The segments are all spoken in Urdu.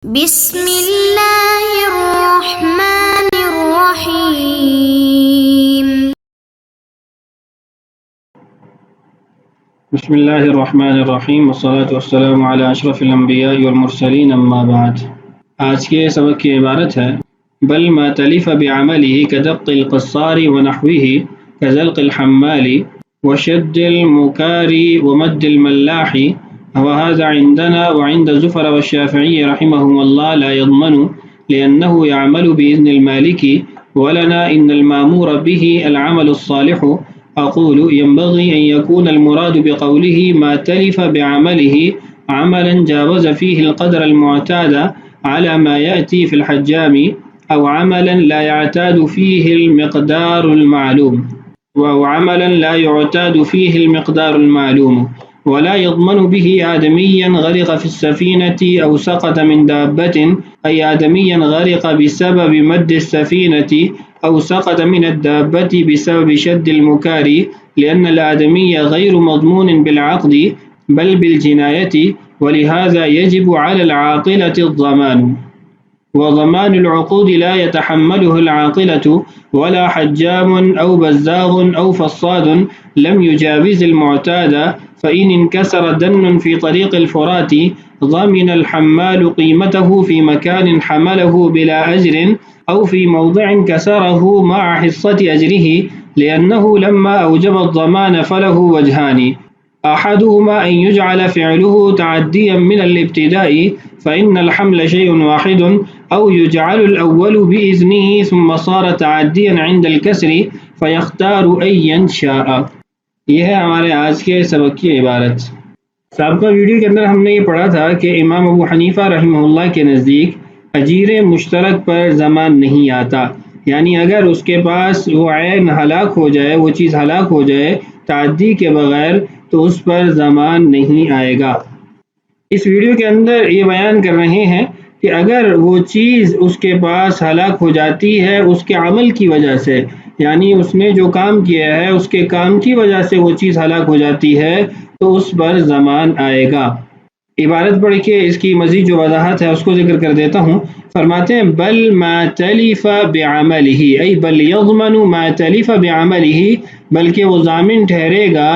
بسم اللہ الرحمن الرحیم بسم اللہ الرحمن الرحیم والصلاة والسلام علی اشرف الانبیاء والمرسلین اما بعد۔ آج کے سبق کی عبارت ہے بل ما تلف بعمله كدق القصار ونحوه كزلق الحمال وشد المكار ومد الملاح وهذا عندنا وعند زفر والشافعي رحمهم الله لا يضمن لأنه يعمل بإذن المالك ولنا إن المامور به العمل الصالح. أقول ينبغي أن يكون المراد بقوله ما تلف بعمله عملا جاوز فيه القدر المعتاد على ما يأتي في الحجام أو عملا لا يعتاد فيه المقدار المعلوم ولا يضمن به آدميا غرق في السفينة أو سقط من دابة، أي آدميا غرق بسبب مد السفينة أو سقط من الدابة بسبب شد المكار، لأن الآدمي غير مضمون بالعقد بل بالجناية، ولهذا يجب على العاقلة الضمان، وضمان العقود لا يتحمله العاقلة ولا حجام أو بزاغ أو فصاد لم يجاوز المعتاد، فإن انكسر دن في طريق الفرات ضمن الحمال قيمته في مكان حمله بلا أجر أو في موضع كسره مع حصة أجره، لأنه لما أوجب الضمان فله وجهان، أحدهما أن يجعل فعله تعديا من الابتداء فإن الحمل شيء واحد، أو يجعل الأول بإذنه ثم صار تعديا عند الكسر فيختار أيا شاء۔ یہ ہے ہمارے آج کے سبق کی عبارت۔ سابقہ ویڈیو کے اندر ہم نے یہ پڑھا تھا کہ امام ابو حنیفہ رحمہ اللہ کے نزدیک اجیر مشترک پر ضمان نہیں آتا، یعنی اگر اس کے پاس وہ عین ہلاک ہو جائے، وہ چیز ہلاک ہو جائے تعدی کے بغیر، تو اس پر ضمان نہیں آئے گا۔ اس ویڈیو کے اندر یہ بیان کر رہے ہیں کہ اگر وہ چیز اس کے پاس ہلاک ہو جاتی ہے اس کے عمل کی وجہ سے، یعنی اس نے جو کام کیا ہے اس کے کام کی وجہ سے وہ چیز ہلاک ہو جاتی ہے تو اس پر ضمان آئے گا۔ عبارت پڑھ کے اس کی مزید جو وضاحت ہے اس کو ذکر کر دیتا ہوں۔ فرماتے ہیں بل ما تلف بعمله، ای بل یضمن ما تلف بعمله، بلکہ وہ ضامن ٹھہرے گا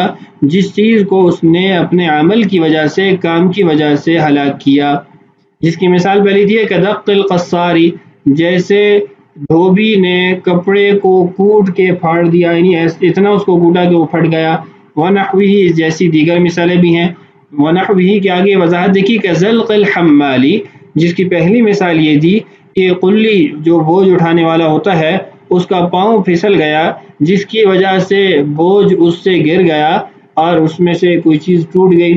جس چیز کو اس نے اپنے عمل کی وجہ سے، کام کی وجہ سے ہلاک کیا، جس کی مثال پہلی دی ہے کدق القصاری، جیسے دھوبی نے کپڑے کو کوٹ کے پھاڑ دیا، یعنی اتنا اس کو کوٹا کہ وہ پھٹ گیا۔ ونحوہ، جیسی دیگر مثالیں بھی ہیں۔ ونحوہ کے آگے وضاحت دیکھی کزلق الحمالی، جس کی پہلی مثال یہ دی کہ قلی جو بوجھ اٹھانے والا ہوتا ہے اس کا پاؤں پھسل گیا، جس کی وجہ سے بوجھ اس سے گر گیا اور اس میں سے کوئی چیز ٹوٹ گئی۔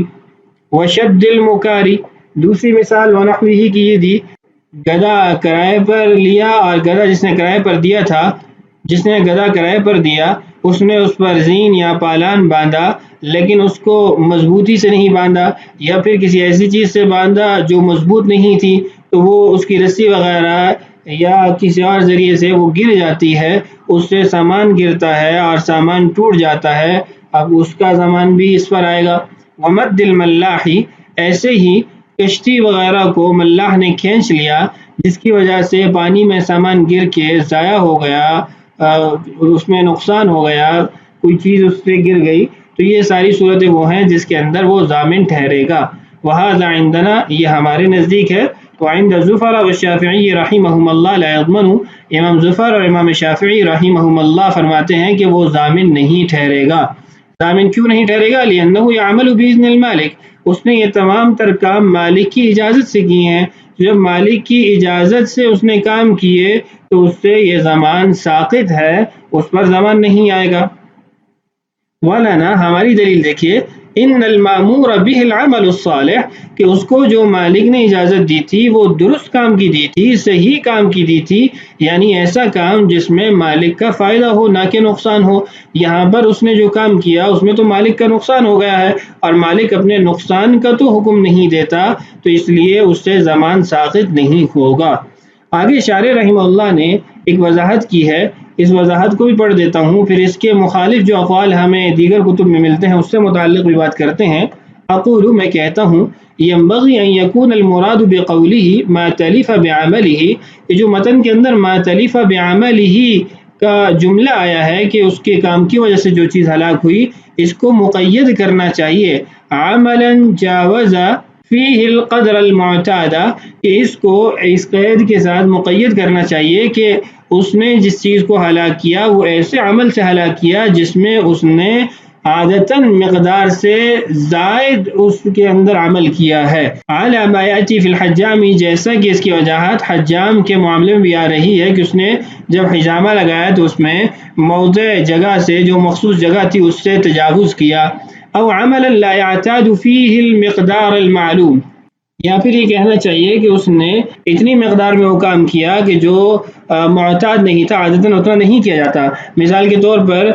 وشد المکاری، دوسری مثال ونحوہ کی یہ دی گدھا کرائے پر لیا، اور گدھا جس نے کرائے پر دیا تھا، جس نے گدھا کرائے پر دیا اس نے اس پر زین یا پالان باندھا لیکن اس کو مضبوطی سے نہیں باندھا، یا پھر کسی ایسی چیز سے باندھا جو مضبوط نہیں تھی تو وہ اس کی رسی وغیرہ یا کسی اور ذریعے سے وہ گر جاتی ہے، اس سے سامان گرتا ہے اور سامان ٹوٹ جاتا ہے، اب اس کا ضمان بھی اس پر آئے گا۔ ومد الملاحی، ایسے ہی کشتی وغیرہ کو ملاح نے کھینچ لیا جس کی وجہ سے پانی میں سامان گر کے ضائع ہو گیا، اس میں نقصان ہو گیا، کوئی چیز اس سے گر گئی، تو یہ ساری صورتیں وہ ہیں جس کے اندر وہ ضامن ٹھہرے گا۔ وہذا عندنا، یہ ہمارے نزدیک ہے۔ تو عند زفر والشافعی رحمہم اللہ لا یضمن، امام زفر اور امام شافعی رحمہم اللہ فرماتے ہیں کہ وہ ضامن نہیں ٹھہرے گا۔ ضامن کیوں نہیں ٹھہرے گا؟ لأنہ یعمل بإذن المالک، اس نے یہ تمام تر کام مالک کی اجازت سے کیے ہیں، جب مالک کی اجازت سے اس نے کام کیے تو اس سے یہ ضمان ساقط ہے، اس پر ضمان نہیں آئے گا۔ وَلَنَا، ہماری دلیل دیکھیے، ان المامور به العمل الصالح، کہ اس کو جو مالک نے اجازت دی تھی وہ درست کام کی دی تھی، صحیح کام کی دی تھی، یعنی ایسا کام جس میں مالک کا فائدہ ہو نہ کہ نقصان ہو۔ یہاں پر اس نے جو کام کیا اس میں تو مالک کا نقصان ہو گیا ہے، اور مالک اپنے نقصان کا تو حکم نہیں دیتا، تو اس لیے اس سے ضمان ساقط نہیں ہوگا۔ آگے شارح رحمہ اللہ نے ایک وضاحت کی ہے، اس وضاحت کو بھی پڑھ دیتا ہوں، پھر اس کے مخالف جو اقوال ہمیں دیگر کتب میں ملتے ہیں اس سے متعلق بھی بات کرتے ہیں۔ اقول، میں کہتا ہوں ينبغي أن يكون المراد بقوله ما تلف بعمله، کہ جو متن کے اندر ما تلف بعمله کا جملہ آیا ہے کہ اس کے کام کی وجہ سے جو چیز ہلاک ہوئی، اس کو مقید کرنا چاہیے عملا جاوز فیہ القدر المعتاد، کہ اس کو اس قید کے ساتھ مقید کرنا چاہیے کہ اس نے جس چیز کو ہلاک کیا وہ ایسے عمل سے ہلاک کیا جس میں اس نے عادتاً مقدار سے زائد اس کے اندر عمل کیا ہے، علی ما یاتی فی الحجام، جیسا کہ اس کی وجاہت حجام کے معاملے میں بھی آ رہی ہے کہ اس نے جب حجامہ لگایا تو اس میں موضع جگہ سے جو مخصوص جگہ تھی اس سے تجاوز کیا، او عملا لا يعتاد فیہ المقدار المعلوم، یا پھر یہ کہنا چاہیے کہ اس نے اتنی مقدار میں وہ کام کیا کہ جو معتاد نہیں تھا، عادتاً اتنا نہیں کیا جاتا۔ مثال کے طور پر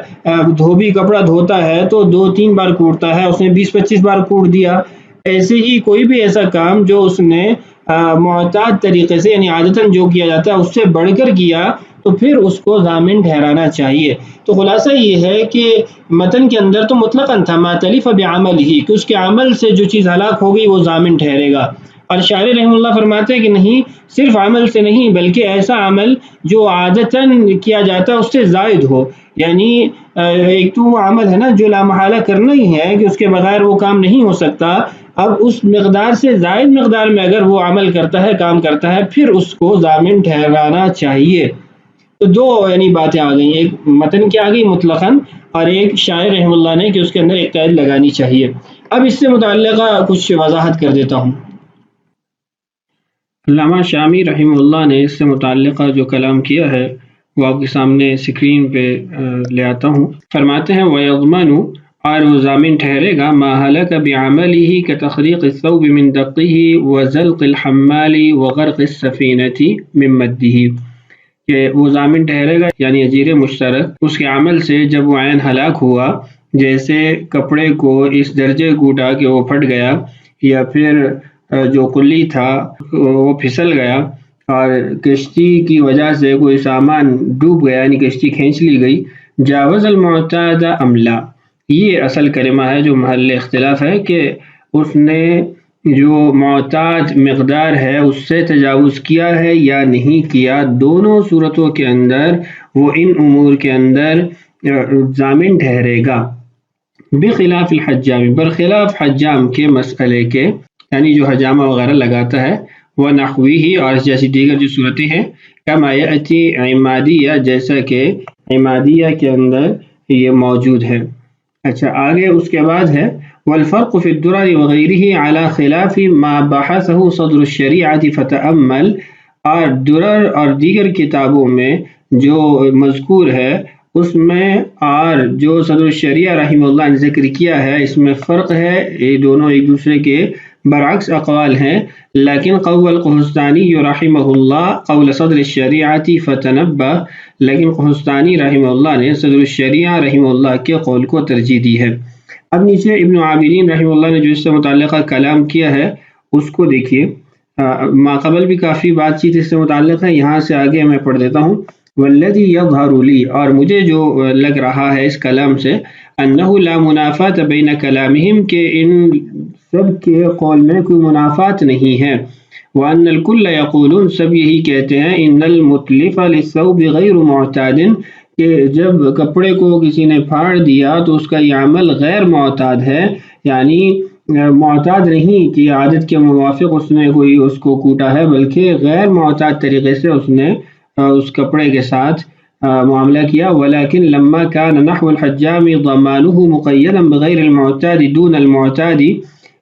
دھوبی کپڑا دھوتا ہے تو 2-3 بار کوڑتا ہے، اس نے 20-25 بار کوڑ دیا۔ ایسے ہی کوئی بھی ایسا کام جو اس نے معتاد طریقے سے یعنی عادتاً جو کیا جاتا ہے اس سے بڑھ کر کیا تو پھر اس کو ضامن ٹھہرانا چاہیے۔ تو خلاصہ یہ ہے کہ متن کے اندر تو مطلقاً تھا ما تلف بعملہ، کہ اس کے عمل سے جو چیز ہلاک ہو گئی وہ ضامن ٹھہرے گا، اور شاعر رحمہ اللہ فرماتے ہیں کہ نہیں، صرف عمل سے نہیں بلکہ ایسا عمل جو عادتاً کیا جاتا ہے اس سے زائد ہو، یعنی ایک تو وہ عمل ہے نا جو لا محالہ کرنا ہی ہے کہ اس کے بغیر وہ کام نہیں ہو سکتا، اب اس مقدار سے زائد مقدار میں اگر وہ عمل کرتا ہے، کام کرتا ہے، پھر اس کو ضامن ٹھہرانا چاہیے۔ تو دو یعنی باتیں آ گئیں، ایک متن کی آ گئی مطلقاً، اور ایک شاعر رحمہ اللہ نے کہ اس کے اندر ایک قید لگانی چاہیے۔ اب اس سے متعلقہ کچھ وضاحت کر دیتا ہوں۔ علامہ شامی رحمہ اللہ نے اس سے متعلقہ جو کلام کیا ہے وہ آپ کے سامنے اسکرین پہ لے آتا ہوں۔ فرماتے ہیں وَيَضْمَنُ، اور وہ ضامن ٹھہرے گا ما ہلک بعملہ کتخریق الثوب من دقہ وزلق الحمال وغرق السفینۃ من مدہ، کہ وہ ضامن ٹھہرے گا یعنی اجیر مشترک اس کے عمل سے جب وہ عین ہلاک ہوا، جیسے کپڑے کو اس درجے کوٹا کہ وہ پھٹ گیا، یا پھر جو کلی تھا وہ پھسل گیا، اور کشتی کی وجہ سے کوئی سامان ڈوب گیا یعنی کشتی کھینچ لی گئی، جاوز المعتاد ام لا، یہ اصل کلمہ ہے جو محل اختلاف ہے کہ اس نے جو معتاد مقدار ہے اس سے تجاوز کیا ہے یا نہیں کیا۔ دونوں صورتوں کے اندر وہ ان امور کے اندر ضامن ٹھہرے گا، بخلاف الحجام، برخلاف حجام کے مسئلے کے، یعنی جو حجامہ وغیرہ لگاتا ہے، ونحویہ، اور جیسی دیگر جو صورتیں ہیں، کما یأتی عمادیہ، جیسا کہ عمادیہ کے اندر یہ موجود ہے۔ اچھا آگے اس کے بعد ہے والفرق فی الدرر وغیرہ علی خلاف ما بحثہ صدر الشریعہ فتأمل، اور درر اور دیگر کتابوں میں جو مذکور ہے اس میں اور جو صدر الشریعہ رحمہ اللہ نے ذکر کیا ہے اس میں فرق ہے، یہ دونوں ایک دوسرے کے برعکس اقوال ہیں، لیکن قول قحطانی رحمہ اللہ قول صدر الشریعہ فتنبہ، لیکن قحطانی رحمہ اللہ نے صدر الشریعہ رحمہ اللہ کے قول کو ترجیح دی ہے۔ اب نیچے ابن عابدین رحمہ اللہ نے جو اس سے متعلقہ کلام کیا ہے اس کو دیکھیے، ماقبل بھی کافی بات چیت اس سے متعلق ہے، یہاں سے آگے میں پڑھ دیتا ہوں۔ والذی یظہر لی، اور مجھے جو لگ رہا ہے اس کلام سے، انہ لا منافات بین کلامہم، کہ ان سب کے قول میں کوئی منافات نہیں ہے، وان الکل یقولون، سب یہی کہتے ہیں، ان المتلف للثوب غیر معتاد، کہ جب کپڑے کو کسی نے پھاڑ دیا تو اس کا یہ عمل غیر معتاد ہے، یعنی معتاد نہیں کہ عادت کے موافق اس نے کوئی اس کو کوٹا ہے، بلکہ غیر معتاد طریقے سے اس نے اس کپڑے کے ساتھ معاملہ کیا۔ ولیکن لما کان نحو الحجام ضمانہ مقیدا بغیر المعتاد دون المعتاد،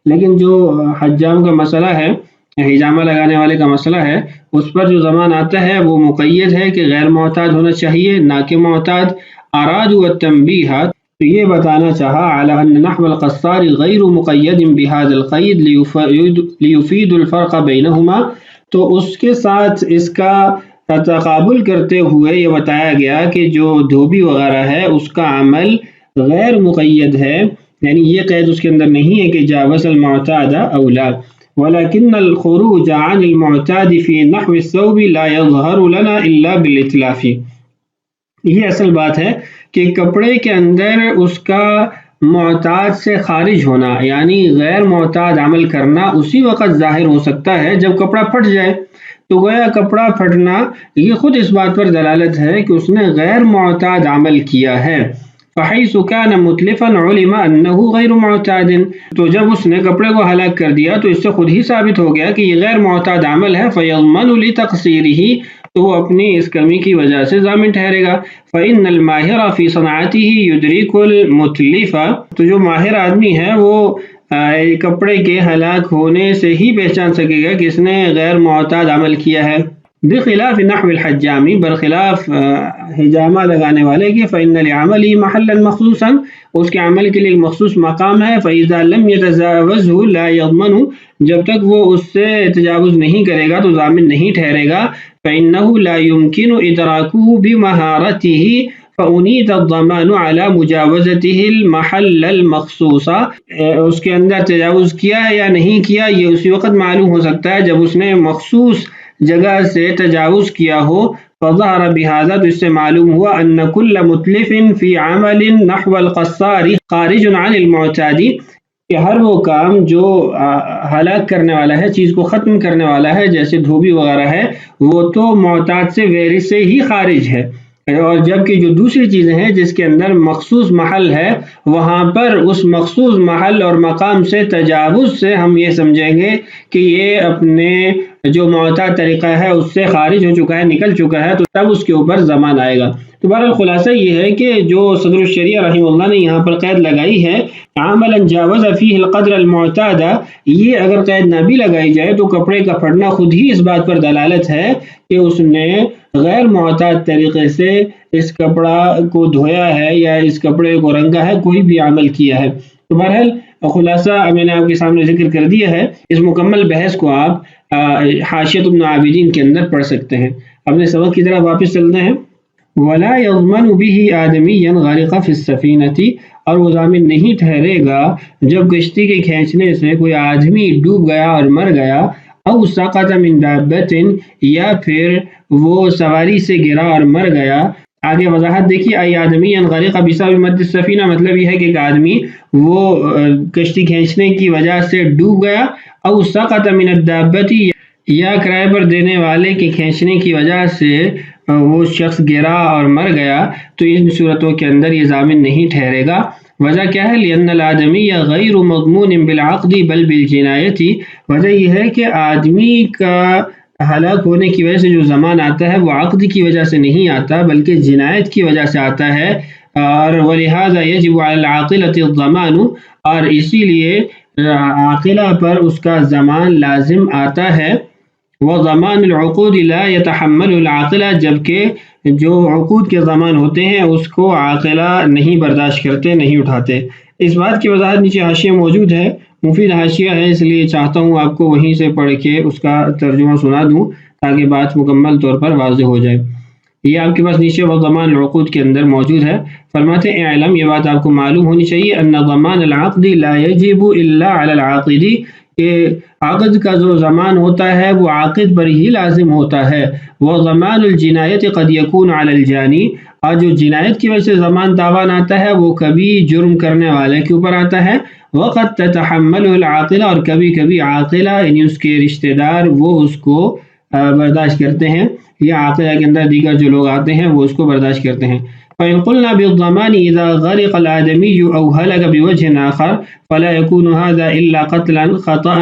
لیکن جو حجام کا مسئلہ ہے، حجامہ لگانے والے کا مسئلہ ہے، اس پر جو زمان آتا ہے وہ مقید ہے کہ غیر معتاد ہونا چاہیے نہ کہ معتاد۔ ارادوا التنبیہ، تو یہ بتانا چاہا علی ان نحو القصار غیر مقید بهذا القید لیفید الفرق بینہما، تو اس کے ساتھ اس کا تقابل کرتے ہوئے یہ بتایا گیا کہ جو دھوبی وغیرہ ہے اس کا عمل غیر مقید ہے، یعنی یہ قید اس کے اندر نہیں ہے کہ جاوز المعتاد او لا، ولكن الخروج عن المعتاد في نحو الثوب لا يظهر لنا الا بالاتلاف، یہ اصل بات ہے کہ کپڑے کے اندر اس کا معتاد سے خارج ہونا یعنی غیر معتاد عمل کرنا اسی وقت ظاہر ہو سکتا ہے جب کپڑا پھٹ جائے، تو گویا کپڑا پھٹنا یہ خود اس بات پر دلالت ہے کہ اس نے غیر معتاد عمل کیا ہے۔ فحیث کان متلفا علم انہ غیر معتاد، تو جب اس نے کپڑے کو ہلاک کر دیا تو اس سے خود ہی ثابت ہو گیا کہ یہ غیر معتاد عمل ہے، فیضمن لتقصیرہ، تو وہ اپنی اس کمی کی وجہ سے ضامن ٹھہرے گا۔ فإن الماہر فی صنعته یدرک المتلف، تو جو ماہر آدمی ہے وہ کپڑے کے ہلاک ہونے سے ہی پہچان سکے گا کہ اس نے غیر معتاد عمل کیا ہے۔ بخلاف نحو الحجام، برخلاف حجامہ لگانے والے کے، فإن لعمله محلا مخصوصا، اس کے عمل کے لیے ایک مخصوص مقام ہے، فإذا لم يتجاوزه لا يضمن، جب تک وہ اس سے تجاوز نہیں کرے گا تو ضامن نہیں ٹھہرے گا۔ فإنه لا يمكن إدراكه بمهارته فأنيت الضمان على مجاوزته المحل المخصوص، اس کے اندر تجاوز کیا ہے یا نہیں کیا یہ اسی وقت معلوم ہو سکتا ہے جب اس نے مخصوص جگہ سے تجاوز کیا ہو۔ فظہر بہذا، تو اس سے معلوم ہوا ان کل متلف فی عمل نحو القصار خارج عن المعتاد، کہ ہر وہ کام جو ہلاک کرنے والا ہے، چیز کو ختم کرنے والا ہے، جیسے دھوبی وغیرہ ہے، وہ تو معتاد سے ہی خارج ہے، اور جبکہ جو دوسری چیزیں ہیں جس کے اندر مخصوص محل ہے، وہاں پر اس مخصوص محل اور مقام سے تجاوز سے ہم یہ سمجھیں گے کہ یہ اپنے جو معتاد طریقہ ہے اس سے خارج ہو چکا ہے، نکل چکا ہے، تو تب اس کے اوپر ضمان آئے گا۔ تو بہرحال خلاصہ یہ ہے کہ جو صدر الشریعہ رحمہ اللہ نے یہاں پر قید لگائی ہے عملا جاوز فیہ القدر المعتاد، یہ اگر قید نہ بھی لگائی جائے تو کپڑے کا پھٹنا خود ہی اس بات پر دلالت ہے کہ اس نے غیر معتاد طریقے سے اس کپڑا کو دھویا ہے یا اس کپڑے کو رنگا ہے، کوئی بھی عمل کیا ہے۔ تو بہرحال خلاصہ میں نے آپ کے سامنے ذکر کر دیا ہے، اس مکمل بحث کو آپ حاشیۃ ابن عابدین کے اندر پڑھ سکتے ہیں۔ اپنے سبق کی طرف واپس چلتے ہیں۔ ولا يضمن به آدمیا غرق فی السفینۃ، اور وہ ضامن نہیں ٹھہرے گا جب کشتی کے کھینچنے سے کوئی آدمی ڈوب گیا اور مر گیا، او سقط من دابۃ، یا پھر وہ سواری سے گرا اور مر گیا۔ آگے وضاحت دیکھیے، ای آدمی غرق بسبب مد السفینہ، مطلب یہ ہے کہ ایک آدمی وہ کشتی کھینچنے کی وجہ سے ڈوب گیا، او سقط من الدابۃ، یا کرائے پر دینے والے کے کھینچنے کی وجہ سے وہ شخص گرا اور مر گیا، تو ان صورتوں کے اندر یہ ضامن نہیں ٹھہرے گا۔ وجہ کیا ہے؟ لأن الآدمی غیر مضمون بالعقد بل بالجنایت، وجہ یہ ہے کہ آدمی کا ہلاک ہونے کی وجہ سے جو ضمان آتا ہے وہ عقد کی وجہ سے نہیں آتا بلکہ جنایت کی وجہ سے آتا ہے، اور ولہذا یجب علی العاقلۃ الضمان، اور اسی لیے عاقلہ پر اس کا ضمان لازم آتا ہے۔ وضمان العقود لا يتحمل العاقلہ، جبکہ جو عقود کے ضمان ہوتے ہیں اس کو عاقلہ نہیں برداشت کرتے، نہیں اٹھاتے۔ اس بات کی وضاحت نیچے حاشیہ موجود ہے، مفید حاشیہ ہے، اس لیے چاہتا ہوں آپ کو وہیں سے پڑھ کے اس کا ترجمہ سنا دوں تاکہ بات مکمل طور پر واضح ہو جائے۔ یہ آپ کے پاس نیچے وضمان العقود کے اندر موجود ہے۔ فرماتے ہیں اعلم، یہ بات آپ کو معلوم ہونی چاہیے، ان ضمان العقد لا يجب الا على العاقد، کہ عقد کا جو ضمان ہوتا ہے وہ عاقد پر ہی لازم ہوتا ہے۔ وضمان الجنایت قد يكون على الجانی، اور جو جنایت کی وجہ سے ضمان تاوان آتا ہے وہ کبھی جرم کرنے والے کے اوپر آتا ہے۔ وقد تتحمل العاقلہ، اور کبھی کبھی عاقلہ یعنی اس کے رشتہ دار وہ اس کو برداشت کرتے ہیں، یا عاقلہ کے اندر دیگر جو لوگ آتے ہیں وہ اس کو برداشت کرتے ہیں۔ فإن قلنا بالضمان إذا غرق الآدمي أو هلك بوجه آخر فلا يكون هذا إلا قتلا خطأ،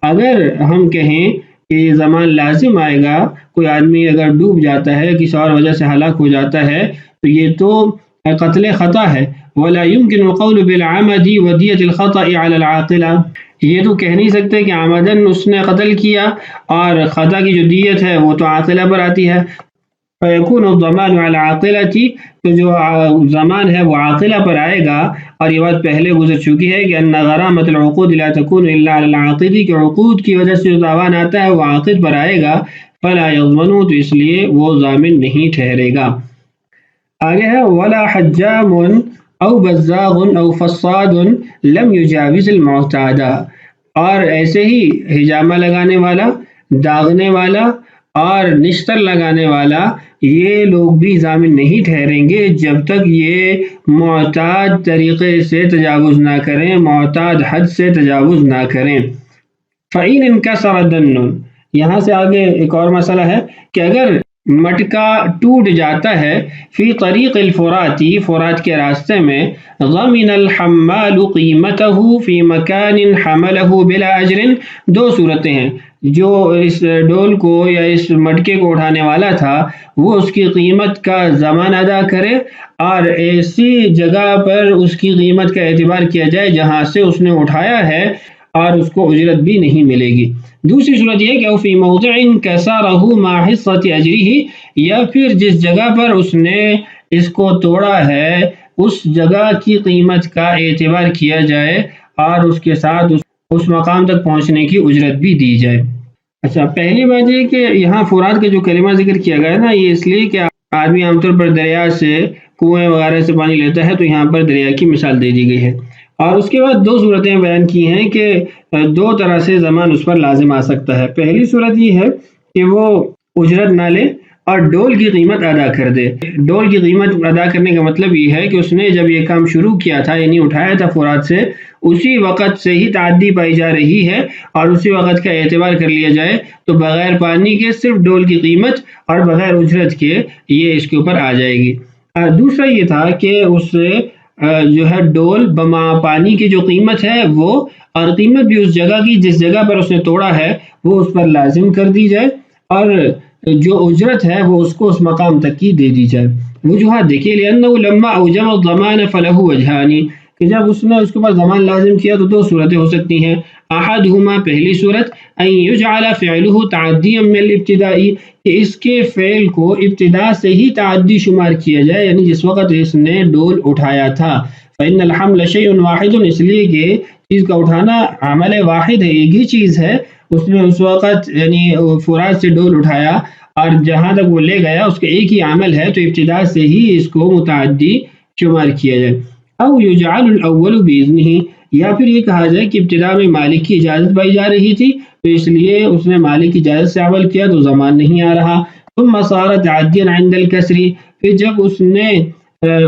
اگر ہم کہیں کہ ضمان لازم آئے گا، کوئی آدمی اگر ڈوب جاتا ہے کسی اور وجہ سے ہلاک ہو جاتا ہے تو یہ تو قتل خطا ہے۔ ولا يمكن القول بالعمد ودية الخطأ على العاقلة، یہ تو کہہ نہیں سکتے کہ عمدن اس نے قتل کیا اور خطا کی جو دیت ہے وہ تو عاقلہ پر آتی ہے۔ فیکون الضمان علی العاقلة، تو جو ضمان ہے وہ عاقلہ پر آئے گا، اور یہ بات پہلے گزر چکی ہے کہ ان غرامۃ العقود لا تكون الا علی العاقد، کہ عقود کی وجہ سے جو تاوان آتا ہے وہ عاقد پر آئے گا، فلا يضمن، تو اس لیے وہ ضامن نہیں ٹھہرے گا۔ آگے ہے ولا حجام او بزاغ او فصاد لم يجاوز المعتاد، اور ایسے ہی حجامہ لگانے والا، داغنے والا اور نشتر لگانے والا، یہ لوگ بھی ضامن نہیں ٹھہریں گے جب تک یہ معتاد طریقے سے تجاوز نہ کریں، معتاد حد سے تجاوز نہ کریں۔ فَإِنْ انْكَسَرَ دَنٌ، یہاں سے آگے ایک اور مسئلہ ہے کہ اگر مٹکا ٹوٹ جاتا ہے فی طریق الفراتی، فرات کے راستے میں، ضمن الحمال قیمتہ فی مکان حملہ بلا اجر، دو صورتیں ہیں، جو اس ڈول کو یا اس مٹکے کو اٹھانے والا تھا وہ اس کی قیمت کا ضمان ادا کرے اور ایسی جگہ پر اس کی قیمت کا اعتبار کیا جائے جہاں سے اس نے اٹھایا ہے اور اس کو اجرت بھی نہیں ملے گی۔ دوسری صورت یہ کہ فی موضع کسرہ مع حصۃ اجرہ، یا پھر جس جگہ پر اس نے اس کو توڑا ہے اس جگہ کی قیمت کا اعتبار کیا جائے اور اس کے ساتھ اس مقام تک پہنچنے کی اجرت بھی دی جائے۔ اچھا، پہلی بات یہ کہ یہاں فرات کا جو کلمہ ذکر کیا گیا ہے نا، یہ اس لیے کہ آدمی عام طور پر دریا سے، کنویں وغیرہ سے پانی لیتا ہے، تو یہاں پر دریا کی مثال دے دی گئی ہے۔ اور اس کے بعد دو صورتیں بیان کی ہیں کہ دو طرح سے ضمان اس پر لازم آ سکتا ہے۔ پہلی صورت یہ ہے کہ وہ اجرت نہ لے اور ڈول کی قیمت ادا کر دے۔ ڈول کی قیمت ادا کرنے کا مطلب یہ ہے کہ اس نے جب یہ کام شروع کیا تھا، یعنی اٹھایا تھا فرات سے، اسی وقت سے ہی تعدی پائی جا رہی ہے اور اسی وقت کا اعتبار کر لیا جائے تو بغیر پانی کے صرف ڈول کی قیمت اور بغیر اجرت کے یہ اس کے اوپر آ جائے گی۔ دوسرا یہ تھا کہ اس سے جو ہے ڈول بما پانی کی جو قیمت ہے وہ، اور قیمت بھی اس جگہ کی جس جگہ پر اس نے توڑا ہے وہ اس پر لازم کر دی جائے، اور جو اجرت ہے وہ اس کو اس مقام تک کی دے دی جائے۔ وجوہات دیکھیے، لأنه لما اوجب الضمان فله وجہان، کہ جب اس نے اس کے بعد ضمان لازم کیا تو دو صورتیں ہو سکتی ہیں۔ احدہما، پہلی صورت، ان یجعل فعلہ تعدیا من الابتداء، کہ اس کے فعل کو ابتدا سے ہی تعدی شمار کیا جائے، یعنی جس وقت اس نے ڈول اٹھایا تھا۔ فإن الحمل شیء واحد، اس لیے کہ چیز کا اٹھانا عمل واحد ہے، ایک ہی چیز ہے۔ اس نے اس وقت یعنی فرات سے ڈول اٹھایا اور جہاں تک وہ لے گیا اس کا ایک ہی عمل ہے، تو ابتدا سے ہی اس کو متعدی شمار کیا جائے۔ او یجعل الاول باذنہ، یا پھر یہ کہا جائے کہ ابتدا میں مالک کی اجازت پائی جا رہی تھی تو اس لیے اس نے مالک کی اجازت سے عمل کیا تو ضمان نہیں آ رہا۔ ثم صار تعدیا عند الکسر، پھر جب اس نے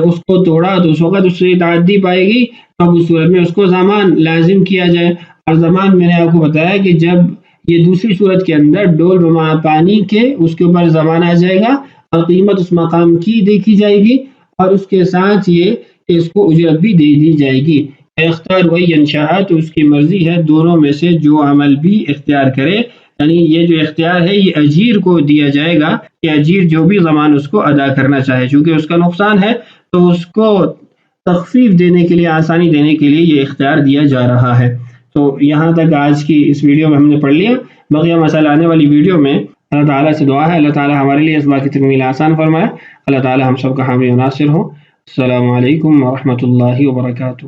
اس کو توڑا تو اس وقت اس سے تعدی پائے گی، تب اس صورت میں اس کو ضمان لازم کیا جائے۔ اور ضمان میں نے آپ کو بتایا کہ جب یہ دوسری صورت کے اندر ڈول بما پانی کے اس کے اوپر ضمان آ جائے گا اور قیمت اس مقام کی دیکھی جائے گی اور اس کے ساتھ یہ اس کو اجرت بھی دے دی جائے گی۔ اختیار وہی انشاء، تو اس کی مرضی ہے دونوں میں سے جو عمل بھی اختیار کرے، یعنی یہ جو اختیار ہے یہ اجیر کو دیا جائے گا کہ اجیر جو بھی ضمان اس کو ادا کرنا چاہے، چونکہ اس کا نقصان ہے تو اس کو تخفیف دینے کے لیے، آسانی دینے کے لیے یہ اختیار دیا جا رہا ہے۔ تو یہاں تک آج کی اس ویڈیو میں ہم نے پڑھ لیا، بقیہ مسئلہ آنے والی ویڈیو میں اللہ تعالیٰ سے دعا ہے اللہ تعالیٰ ہمارے لیے اس بات کی تکمیل آسان فرمائے، اللہ تعالیٰ ہم سب کا حامی و ناصر ہو۔ السلام علیکم ورحمۃ اللہ وبرکاتہ۔